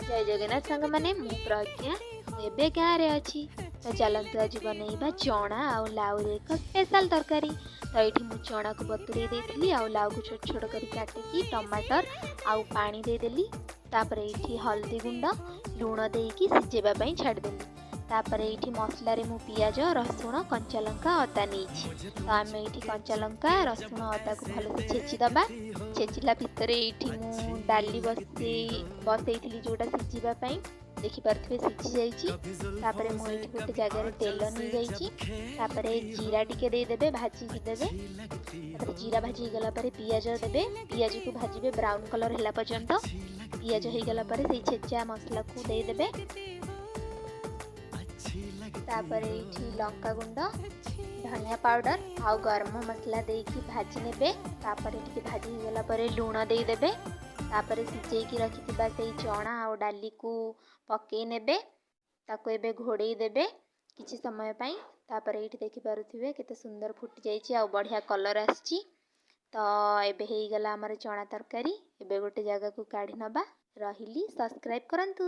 जय जगन्नाथ सांग माने मु प्रज्ञा एबे गाँ रे अच्छी तो चलतु आज बनइबा चना आउ लाउ रे एक स्पेशल तरकारी। तो ये मु चना को बतुरे देली आउ लाउ को छोट छोट कर काटिकी टमाटर आउ पानी देदेली। तापर ये हल्दी गुंड लुण देकी सिझेबा पई छाड़देली। तापर ये मसला रे मु पियाज रसुण कंचा लंका अदा नहीं। तो आम ये कंचा लंका रसुण अदा को भल से छेचिदबा। छेचिला भितर ये मु डाली बसई जोटा सिझापी देखिपे सिझी जापर मुझे गोटे जगार तेल नहीं जापर जीरा टिके देदेबे भाजिकी देवे। जीरा भाजी गला पियाज देवे। पियाज को भाजबे ब्राउन कलर है पर्यंत। पियाज हो गला से छेचा मसला को देदेबे। तापर ये लंका गुंड धनिया पाउडर आउ गरम मसला देकी भाजी नेबे। तापर ये भाजी गला लुण देदेबे। तापर सिझेकी रखिथिबा से चना आउ डाली को पकई नेबे। ताको एबे घोड़े देबे किछि समय पई। तापर ये देखि पारुथिबे केते सुंदर फुटी जाइछि आउ बढ़िया कलर आछि। तो एबे हे गला हमर चना तरकारी। एबे गोटे जगह को काढी नबा। रहिली सब्सक्राइब करंतु।